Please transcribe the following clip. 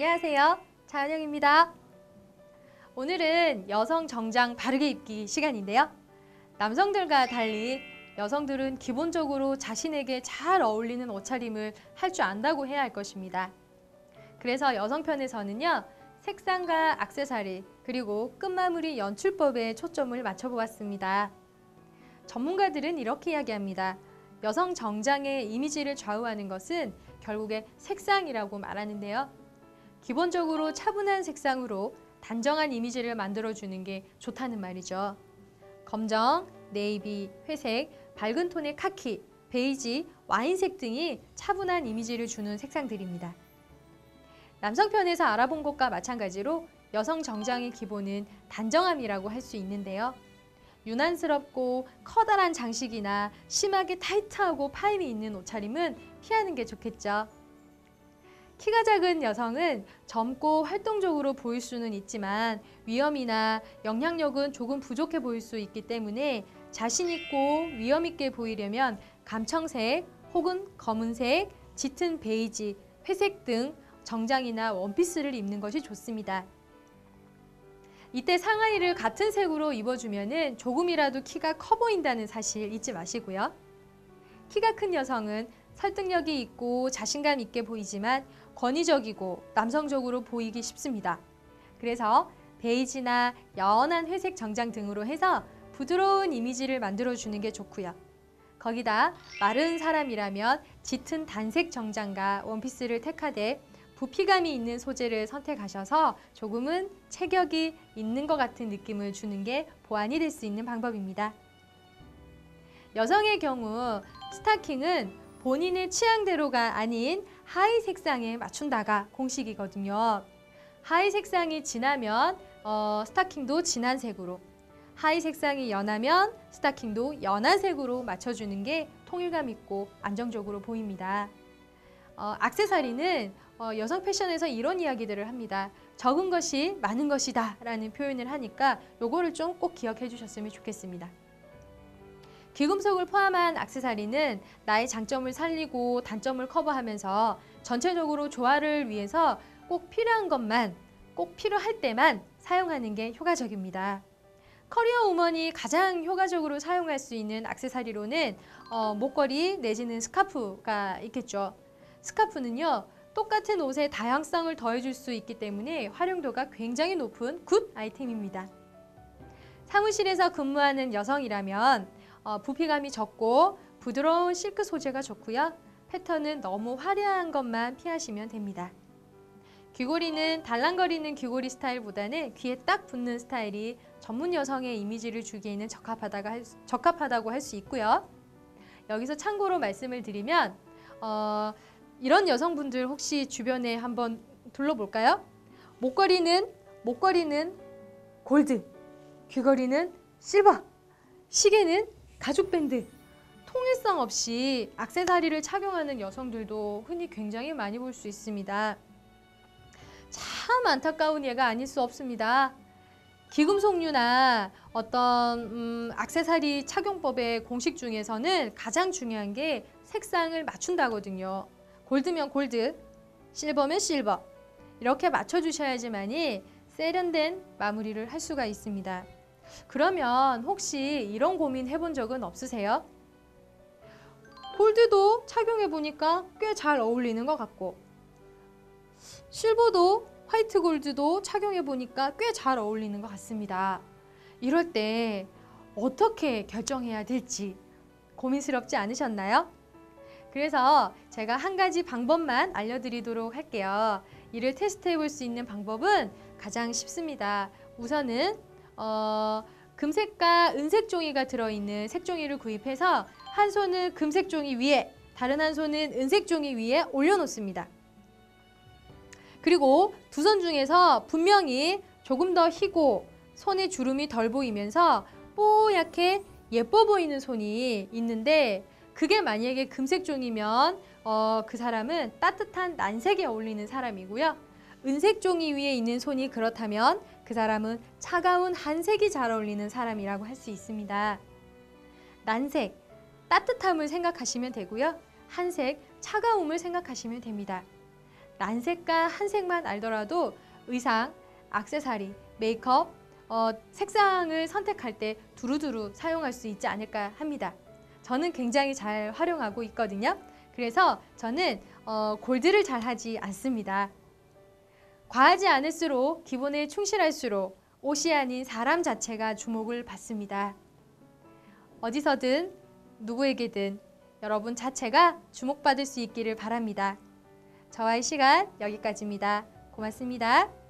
안녕하세요. 차은영입니다. 오늘은 여성 정장 바르게 입기 시간인데요. 남성들과 달리 여성들은 기본적으로 자신에게 잘 어울리는 옷차림을 할 줄 안다고 해야 할 것입니다. 그래서 여성 편에서는요, 색상과 액세서리 그리고 끝마무리 연출법에 초점을 맞춰보았습니다. 전문가들은 이렇게 이야기합니다. 여성 정장의 이미지를 좌우하는 것은 결국에 색상이라고 말하는데요. 기본적으로 차분한 색상으로 단정한 이미지를 만들어주는 게 좋다는 말이죠. 검정, 네이비, 회색, 밝은 톤의 카키, 베이지, 와인색 등이 차분한 이미지를 주는 색상들입니다. 남성 편에서 알아본 것과 마찬가지로 여성 정장의 기본은 단정함이라고 할 수 있는데요. 유난스럽고 커다란 장식이나 심하게 타이트하고 파임이 있는 옷차림은 피하는 게 좋겠죠. 키가 작은 여성은 젊고 활동적으로 보일 수는 있지만 위엄이나 영향력은 조금 부족해 보일 수 있기 때문에 자신 있고 위엄 있게 보이려면 감청색 혹은 검은색, 짙은 베이지, 회색 등 정장이나 원피스를 입는 것이 좋습니다. 이때 상하이를 같은 색으로 입어주면 조금이라도 키가 커 보인다는 사실 잊지 마시고요. 키가 큰 여성은 설득력이 있고 자신감 있게 보이지만 권위적이고 남성적으로 보이기 쉽습니다. 그래서 베이지나 연한 회색 정장 등으로 해서 부드러운 이미지를 만들어주는 게 좋고요. 거기다 마른 사람이라면 짙은 단색 정장과 원피스를 택하되 부피감이 있는 소재를 선택하셔서 조금은 체격이 있는 것 같은 느낌을 주는 게 보완이 될 수 있는 방법입니다. 여성의 경우 스타킹은 본인의 취향대로가 아닌 하의 색상에 맞춘다가 공식이거든요. 하의 색상이 진하면 스타킹도 진한 색으로, 하의 색상이 연하면 스타킹도 연한 색으로 맞춰주는 게 통일감 있고 안정적으로 보입니다. 액세서리는 여성 패션에서 이런 이야기들을 합니다. 적은 것이 많은 것이다 라는 표현을 하니까 요거를 좀 꼭 기억해 주셨으면 좋겠습니다. 귀금속을 포함한 액세서리는 나의 장점을 살리고 단점을 커버하면서 전체적으로 조화를 위해서 꼭 필요한 것만, 꼭 필요할 때만 사용하는 게 효과적입니다. 커리어 우먼이 가장 효과적으로 사용할 수 있는 액세서리로는 목걸이 내지는 스카프가 있겠죠. 스카프는요, 똑같은 옷에 다양성을 더해줄 수 있기 때문에 활용도가 굉장히 높은 굿 아이템입니다. 사무실에서 근무하는 여성이라면 부피감이 적고 부드러운 실크 소재가 좋고요. 패턴은 너무 화려한 것만 피하시면 됩니다. 귀걸이는 달랑거리는 귀걸이 스타일보다는 귀에 딱 붙는 스타일이 전문 여성의 이미지를 주기에는 적합하다고 할 수 있고요. 여기서 참고로 말씀을 드리면 이런 여성분들 혹시 주변에 한번 둘러볼까요? 목걸이는 골드, 귀걸이는 실버, 시계는 가죽 밴드. 통일성 없이 액세서리를 착용하는 여성들도 흔히 굉장히 많이 볼 수 있습니다. 참 안타까운 예가 아닐 수 없습니다. 귀금속류나 어떤 액세서리 착용법의 공식 중에서는 가장 중요한 게 색상을 맞춘다거든요. 골드면 골드, 실버면 실버 이렇게 맞춰주셔야지만이 세련된 마무리를 할 수가 있습니다. 그러면 혹시 이런 고민 해본 적은 없으세요? 골드도 착용해보니까 꽤 잘 어울리는 것 같고 실버도 화이트 골드도 착용해보니까 꽤 잘 어울리는 것 같습니다. 이럴 때 어떻게 결정해야 될지 고민스럽지 않으셨나요? 그래서 제가 한 가지 방법만 알려드리도록 할게요. 이를 테스트해 볼 수 있는 방법은 가장 쉽습니다. 우선은 금색과 은색 종이가 들어있는 색종이를 구입해서 한 손은 금색 종이 위에, 다른 한 손은 은색 종이 위에 올려놓습니다. 그리고 두 손 중에서 분명히 조금 더 희고 손에 주름이 덜 보이면서 뽀얗게 예뻐 보이는 손이 있는데 그게 만약에 금색 종이면 그 사람은 따뜻한 난색에 어울리는 사람이고요. 은색 종이 위에 있는 손이 그렇다면 그 사람은 차가운 한색이 잘 어울리는 사람이라고 할 수 있습니다. 난색, 따뜻함을 생각하시면 되고요. 한색, 차가움을 생각하시면 됩니다. 란색과 한색만 알더라도 의상, 액세서리, 메이크업, 색상을 선택할 때 두루두루 사용할 수 있지 않을까 합니다. 저는 굉장히 잘 활용하고 있거든요. 그래서 저는 골드를 잘 하지 않습니다. 과하지 않을수록 기본에 충실할수록 옷이 아닌 사람 자체가 주목을 받습니다. 어디서든 누구에게든 여러분 자체가 주목받을 수 있기를 바랍니다. 저와의 시간 여기까지입니다. 고맙습니다.